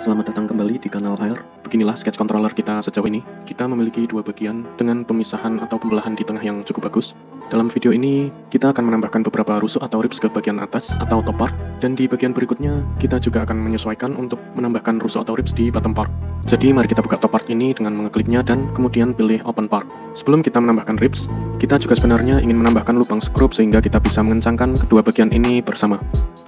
Selamat datang kembali di kanal Air. Beginilah sketch controller kita sejauh ini. Kita memiliki dua bagian dengan pemisahan atau pembelahan di tengah yang cukup bagus. Dalam video ini, kita akan menambahkan beberapa rusuk atau ribs ke bagian atas atau top part. Dan di bagian berikutnya, kita juga akan menyesuaikan untuk menambahkan rusuk atau ribs di bottom part. Jadi mari kita buka top part ini dengan mengekliknya dan kemudian pilih open part. Sebelum kita menambahkan ribs, kita juga sebenarnya ingin menambahkan lubang skrup sehingga kita bisa mengencangkan kedua bagian ini bersama.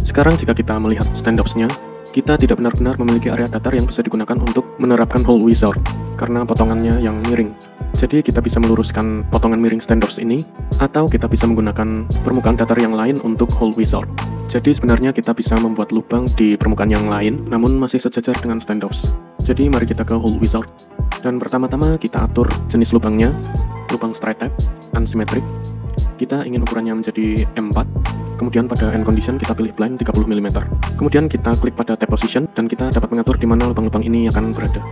Sekarang jika kita melihat standoffs-nya, kita tidak benar-benar memiliki area datar yang bisa digunakan untuk menerapkan hole wizard karena potongannya yang miring. Jadi kita bisa meluruskan potongan miring standoffs ini, atau kita bisa menggunakan permukaan datar yang lain untuk hole wizard. Jadi sebenarnya kita bisa membuat lubang di permukaan yang lain, namun masih sejajar dengan standoffs. Jadi mari kita ke hole wizard. Dan pertama-tama kita atur jenis lubangnya, lubang straight type, unsymmetric. Kita ingin ukurannya menjadi M4. Kemudian pada end condition kita pilih blind 30 mm. Kemudian kita klik pada tab position dan kita dapat mengatur di mana lubang-lubang ini akan berada.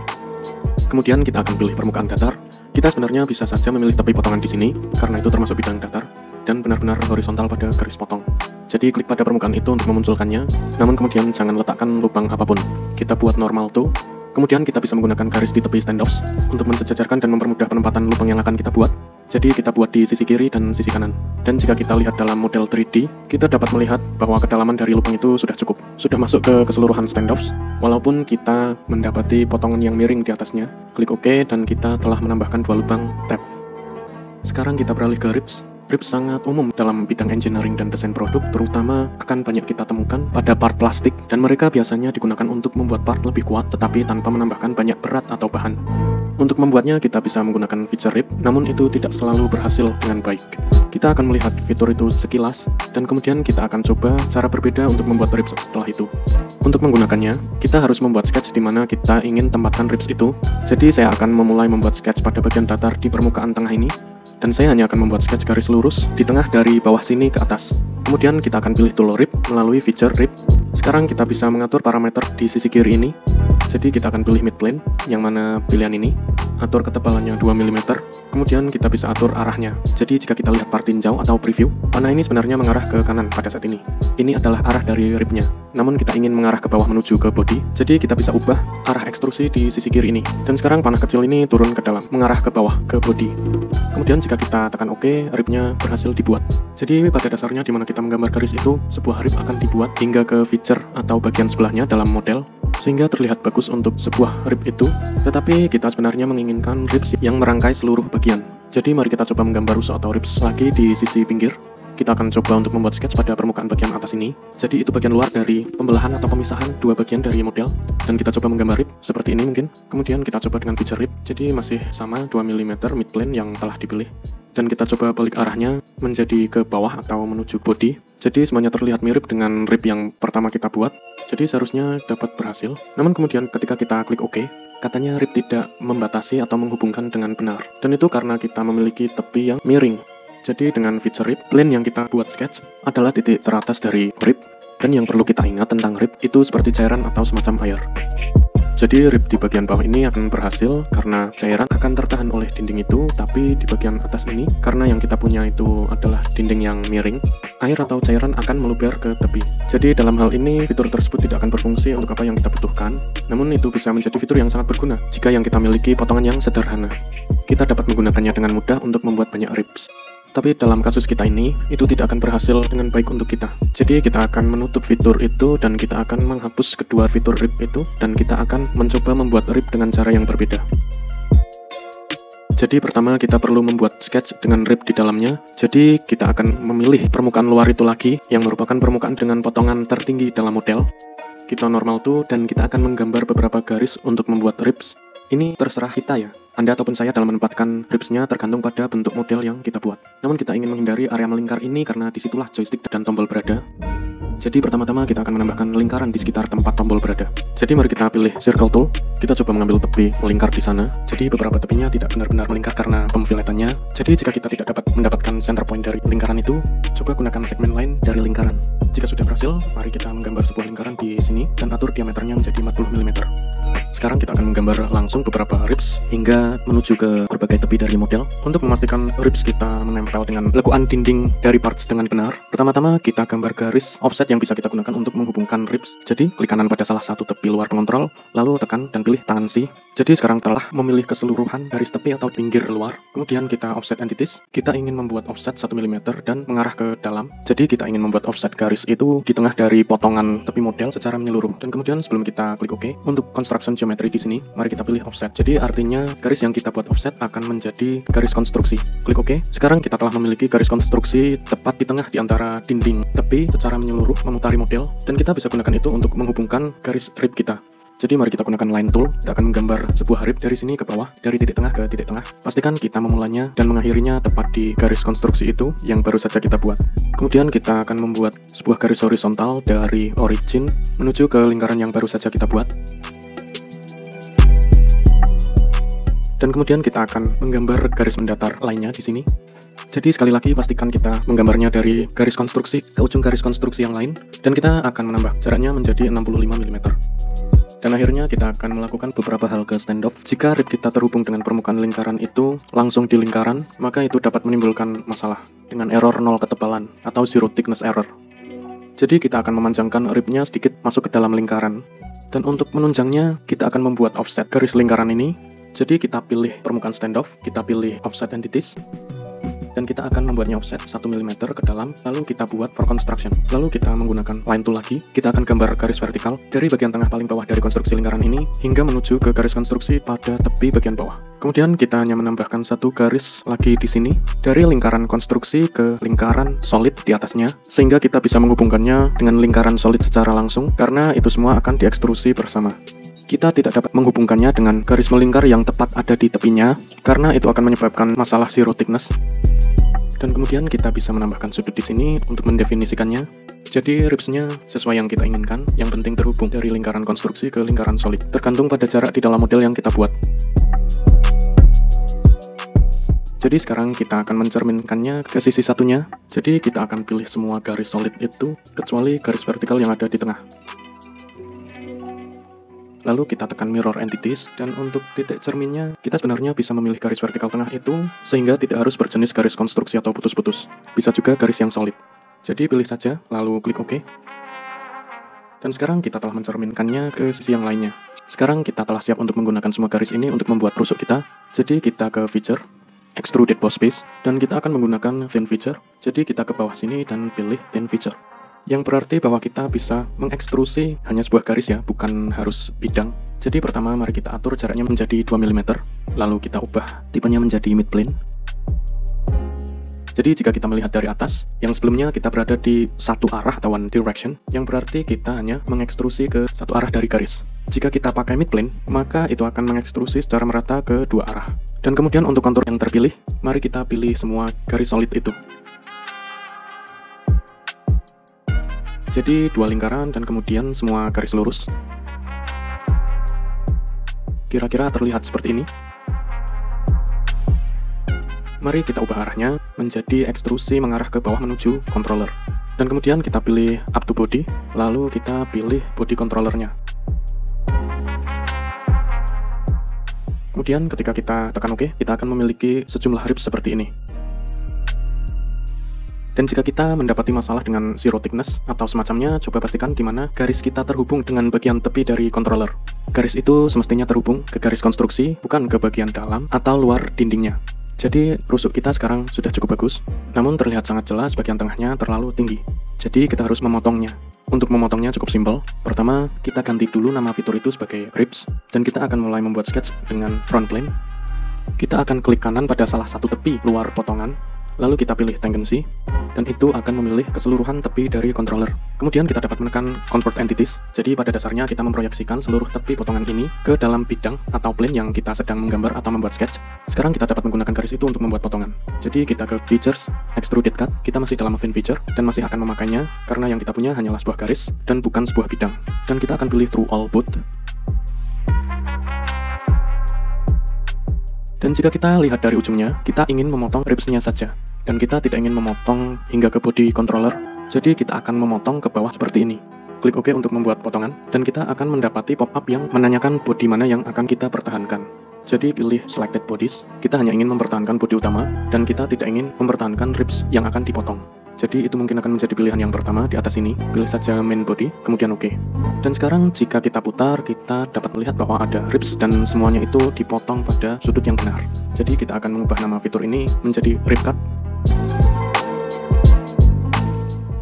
Kemudian kita akan pilih permukaan datar. Kita sebenarnya bisa saja memilih tepi potongan di sini karena itu termasuk bidang datar dan benar-benar horizontal pada garis potong. Jadi klik pada permukaan itu untuk memunculkannya. Namun kemudian jangan letakkan lubang apapun. Kita buat normal to. Kemudian kita bisa menggunakan garis di tepi standoffs untuk mensejajarkan dan mempermudah penempatan lubang yang akan kita buat. Jadi kita buat di sisi kiri dan sisi kanan. Dan jika kita lihat dalam model 3D, kita dapat melihat bahwa kedalaman dari lubang itu sudah cukup. Sudah masuk ke keseluruhan standoffs, walaupun kita mendapati potongan yang miring di atasnya. Klik OK dan kita telah menambahkan dua lubang tab. Sekarang kita beralih ke ribs. Ribs sangat umum dalam bidang engineering dan desain produk, terutama akan banyak kita temukan pada part plastik, dan mereka biasanya digunakan untuk membuat part lebih kuat tetapi tanpa menambahkan banyak berat atau bahan. Untuk membuatnya kita bisa menggunakan feature rib, namun itu tidak selalu berhasil dengan baik. Kita akan melihat fitur itu sekilas, dan kemudian kita akan coba cara berbeda untuk membuat ribs setelah itu. Untuk menggunakannya, kita harus membuat sketch di mana kita ingin tempatkan ribs itu. Jadi saya akan memulai membuat sketch pada bagian datar di permukaan tengah ini, dan saya hanya akan membuat sketch garis lurus di tengah dari bawah sini ke atas. Kemudian kita akan pilih tool rib melalui feature rib. Sekarang kita bisa mengatur parameter di sisi kiri ini. Jadi kita akan pilih mid plane, yang mana pilihan ini, atur ketebalannya 2 mm, kemudian kita bisa atur arahnya. Jadi jika kita lihat part tinjau atau preview, panah ini sebenarnya mengarah ke kanan pada saat ini. Ini adalah arah dari ribnya, namun kita ingin mengarah ke bawah menuju ke body, jadi kita bisa ubah arah ekstrusi di sisi kiri ini. Dan sekarang panah kecil ini turun ke dalam, mengarah ke bawah, ke body. Kemudian jika kita tekan OK, ribnya berhasil dibuat. Jadi pada dasarnya dimana kita menggambar garis itu, sebuah rib akan dibuat hingga ke feature atau bagian sebelahnya dalam model, sehingga terlihat bagus untuk sebuah rib itu. Tetapi kita sebenarnya menginginkan ribs yang merangkai seluruh bagian. Jadi mari kita coba menggambar rusuk atau ribs lagi di sisi pinggir. Kita akan coba untuk membuat sketch pada permukaan bagian atas ini. Jadi itu bagian luar dari pembelahan atau pemisahan dua bagian dari model. Dan kita coba menggambar rib seperti ini mungkin. Kemudian kita coba dengan feature rib. Jadi masih sama 2 mm mid plane yang telah dipilih. Dan kita coba balik arahnya menjadi ke bawah atau menuju body. Jadi semuanya terlihat mirip dengan rib yang pertama kita buat. Jadi seharusnya dapat berhasil. Namun kemudian ketika kita klik OK, katanya rib tidak membatasi atau menghubungkan dengan benar. Dan itu karena kita memiliki tepi yang miring. Jadi dengan feature rib, plane yang kita buat sketch adalah titik teratas dari rib. Dan yang perlu kita ingat tentang rib itu seperti cairan atau semacam air. Jadi rib di bagian bawah ini akan berhasil karena cairan akan tertahan oleh dinding itu, tapi di bagian atas ini, karena yang kita punya itu adalah dinding yang miring, air atau cairan akan meluber ke tepi. Jadi dalam hal ini, fitur tersebut tidak akan berfungsi untuk apa yang kita butuhkan, namun itu bisa menjadi fitur yang sangat berguna jika yang kita miliki potongan yang sederhana. Kita dapat menggunakannya dengan mudah untuk membuat banyak ribs. Tapi dalam kasus kita ini, itu tidak akan berhasil dengan baik untuk kita. Jadi kita akan menutup fitur itu dan kita akan menghapus kedua fitur rib itu dan kita akan mencoba membuat rib dengan cara yang berbeda. Jadi pertama kita perlu membuat sketch dengan rib di dalamnya. Jadi kita akan memilih permukaan luar itu lagi yang merupakan permukaan dengan potongan tertinggi dalam model. Kita normal to dan kita akan menggambar beberapa garis untuk membuat ribs. Ini terserah kita ya. Anda ataupun saya dalam menempatkan ribsnya tergantung pada bentuk model yang kita buat. Namun kita ingin menghindari area melingkar ini karena disitulah joystick dan tombol berada. Jadi pertama-tama kita akan menambahkan lingkaran di sekitar tempat tombol berada. Jadi mari kita pilih circle tool. Kita coba mengambil tepi melingkar di sana. Jadi beberapa tepinya tidak benar-benar melingkar karena pemfiletannya. Jadi jika kita tidak dapat mendapatkan center point dari lingkaran itu, coba gunakan segmen lain dari lingkaran. Jika sudah berhasil, mari kita menggambar sebuah lingkaran di sini dan atur diameternya menjadi 40 mm. Sekarang kita akan menggambar langsung beberapa ribs hingga menuju ke berbagai tepi dari model. Untuk memastikan ribs kita menempel dengan lekukan dinding dari parts dengan benar, pertama-tama kita gambar garis offset offset yang bisa kita gunakan untuk menghubungkan ribs. Jadi klik kanan pada salah satu tepi luar pengontrol, lalu tekan dan pilih tangan C. Jadi sekarang telah memilih keseluruhan garis tepi atau pinggir luar. Kemudian kita offset entities. Kita ingin membuat offset 1 mm dan mengarah ke dalam. Jadi kita ingin membuat offset garis itu di tengah dari potongan tepi model secara menyeluruh. Dan kemudian sebelum kita klik OK, untuk construction geometry di sini, mari kita pilih offset. Jadi artinya garis yang kita buat offset akan menjadi garis konstruksi. Klik OK. Sekarang kita telah memiliki garis konstruksi tepat di tengah di antara dinding tepi secara menyeluruh memutari model, dan kita bisa gunakan itu untuk menghubungkan garis rib kita. Jadi mari kita gunakan line tool. Kita akan menggambar sebuah rib dari sini ke bawah, dari titik tengah ke titik tengah. Pastikan kita memulainya dan mengakhirinya tepat di garis konstruksi itu yang baru saja kita buat. Kemudian kita akan membuat sebuah garis horizontal dari origin menuju ke lingkaran yang baru saja kita buat. Dan kemudian kita akan menggambar garis mendatar lainnya di sini. Jadi sekali lagi pastikan kita menggambarnya dari garis konstruksi ke ujung garis konstruksi yang lain, dan kita akan menambah jaraknya menjadi 65 mm. Dan akhirnya kita akan melakukan beberapa hal ke standoff. Jika rib kita terhubung dengan permukaan lingkaran itu langsung di lingkaran, maka itu dapat menimbulkan masalah dengan error 0 ketebalan atau zero thickness error. Jadi kita akan memanjangkan ribnya sedikit masuk ke dalam lingkaran. Dan untuk menunjangnya, kita akan membuat offset garis lingkaran ini. Jadi kita pilih permukaan standoff, kita pilih offset entities, dan kita akan membuatnya offset 1 mm ke dalam, lalu kita buat for construction. Lalu kita menggunakan line tool lagi, kita akan gambar garis vertikal dari bagian tengah paling bawah dari konstruksi lingkaran ini hingga menuju ke garis konstruksi pada tepi bagian bawah. Kemudian kita hanya menambahkan satu garis lagi di sini dari lingkaran konstruksi ke lingkaran solid di atasnya, sehingga kita bisa menghubungkannya dengan lingkaran solid secara langsung karena itu semua akan diekstrusi bersama. Kita tidak dapat menghubungkannya dengan garis melingkar yang tepat ada di tepinya karena itu akan menyebabkan masalah zero thickness. Dan kemudian kita bisa menambahkan sudut di sini untuk mendefinisikannya. Jadi ribsnya sesuai yang kita inginkan, yang penting terhubung dari lingkaran konstruksi ke lingkaran solid, tergantung pada jarak di dalam model yang kita buat. Jadi sekarang kita akan mencerminkannya ke sisi satunya. Jadi kita akan pilih semua garis solid itu, kecuali garis vertikal yang ada di tengah. Lalu kita tekan mirror entities, dan untuk titik cerminnya, kita sebenarnya bisa memilih garis vertikal tengah itu, sehingga tidak harus berjenis garis konstruksi atau putus-putus. Bisa juga garis yang solid. Jadi pilih saja, lalu klik OK. Dan sekarang kita telah mencerminkannya ke sisi yang lainnya. Sekarang kita telah siap untuk menggunakan semua garis ini untuk membuat rusuk kita. Jadi kita ke feature, extruded boss face, dan kita akan menggunakan thin feature. Jadi kita ke bawah sini dan pilih thin feature. Yang berarti bahwa kita bisa mengekstrusi hanya sebuah garis ya, bukan harus bidang. Jadi pertama mari kita atur jaraknya menjadi 2 mm, lalu kita ubah tipenya menjadi mid plane. Jadi jika kita melihat dari atas, yang sebelumnya kita berada di satu arah atau one direction, yang berarti kita hanya mengekstrusi ke satu arah dari garis. Jika kita pakai mid plane, maka itu akan mengekstrusi secara merata ke dua arah. Dan kemudian untuk kontur yang terpilih, mari kita pilih semua garis solid itu. Jadi dua lingkaran dan kemudian semua garis lurus. Kira-kira terlihat seperti ini. Mari kita ubah arahnya menjadi ekstrusi mengarah ke bawah menuju controller. Dan kemudian kita pilih up to body, lalu kita pilih body controllernya. Kemudian ketika kita tekan OK, kita akan memiliki sejumlah ribs seperti ini. Dan jika kita mendapati masalah dengan zero thickness atau semacamnya, coba pastikan di mana garis kita terhubung dengan bagian tepi dari controller. Garis itu semestinya terhubung ke garis konstruksi, bukan ke bagian dalam atau luar dindingnya. Jadi rusuk kita sekarang sudah cukup bagus, namun terlihat sangat jelas bagian tengahnya terlalu tinggi. Jadi kita harus memotongnya. Untuk memotongnya cukup simpel. Pertama, kita ganti dulu nama fitur itu sebagai ribs, dan kita akan mulai membuat sketch dengan front plane. Kita akan klik kanan pada salah satu tepi luar potongan, lalu kita pilih tangency, dan itu akan memilih keseluruhan tepi dari controller. Kemudian kita dapat menekan convert entities, jadi pada dasarnya kita memproyeksikan seluruh tepi potongan ini ke dalam bidang atau plane yang kita sedang menggambar atau membuat sketch. Sekarang kita dapat menggunakan garis itu untuk membuat potongan. Jadi kita ke features, extruded cut, kita masih dalam thin feature, dan masih akan memakainya, karena yang kita punya hanyalah sebuah garis, dan bukan sebuah bidang. Dan kita akan pilih through all both. Dan jika kita lihat dari ujungnya, kita ingin memotong ribsnya saja. Dan kita tidak ingin memotong hingga ke body controller, jadi kita akan memotong ke bawah seperti ini. Klik OK untuk membuat potongan, dan kita akan mendapati pop-up yang menanyakan body mana yang akan kita pertahankan. Jadi pilih selected bodies, kita hanya ingin mempertahankan body utama, dan kita tidak ingin mempertahankan ribs yang akan dipotong. Jadi itu mungkin akan menjadi pilihan yang pertama di atas ini. Pilih saja main body, kemudian oke. Dan sekarang jika kita putar, kita dapat melihat bahwa ada ribs dan semuanya itu dipotong pada sudut yang benar. Jadi kita akan mengubah nama fitur ini menjadi rib cut.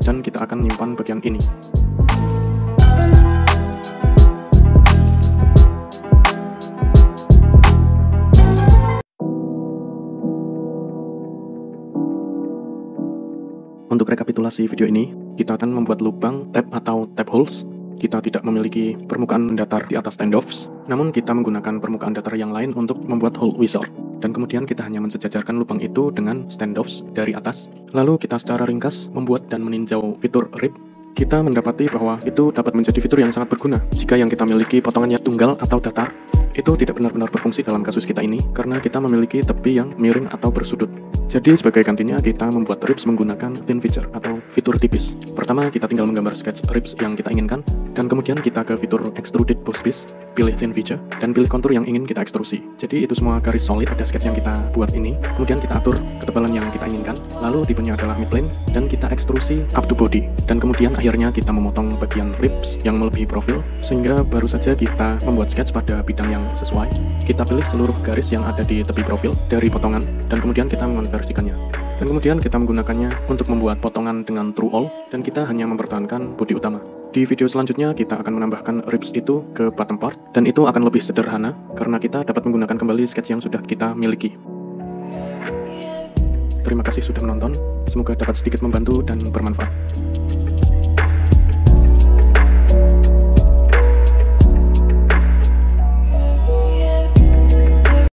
Dan kita akan menyimpan bagian ini. Untuk rekapitulasi video ini, kita akan membuat lubang tab atau tab holes. Kita tidak memiliki permukaan datar di atas standoffs, namun kita menggunakan permukaan datar yang lain untuk membuat hole wizard. Dan kemudian kita hanya mensejajarkan lubang itu dengan standoffs dari atas. Lalu kita secara ringkas membuat dan meninjau fitur rib. Kita mendapati bahwa itu dapat menjadi fitur yang sangat berguna jika yang kita miliki potongannya tunggal atau datar. Itu tidak benar-benar berfungsi dalam kasus kita ini karena kita memiliki tepi yang miring atau bersudut. Jadi sebagai gantinya kita membuat ribs menggunakan thin feature atau fitur tipis. Pertama kita tinggal menggambar sketch ribs yang kita inginkan, dan kemudian kita ke fitur extruded boss piece, pilih thin feature, dan pilih kontur yang ingin kita ekstrusi. Jadi itu semua garis solid pada sketch yang kita buat ini. Kemudian kita atur ketebalan yang kita inginkan, lalu tipenya adalah midplane, dan kita ekstrusi up to body. Dan kemudian akhirnya kita memotong bagian ribs yang melebihi profil, sehingga baru saja kita membuat sketch pada bidang yang sesuai. Kita pilih seluruh garis yang ada di tepi profil dari potongan, dan kemudian kita mengonversikannya. Dan kemudian kita menggunakannya untuk membuat potongan dengan true all, dan kita hanya mempertahankan body utama. Di video selanjutnya kita akan menambahkan ribs itu ke bottom part, dan itu akan lebih sederhana karena kita dapat menggunakan kembali sketch yang sudah kita miliki. Terima kasih sudah menonton, semoga dapat sedikit membantu dan bermanfaat.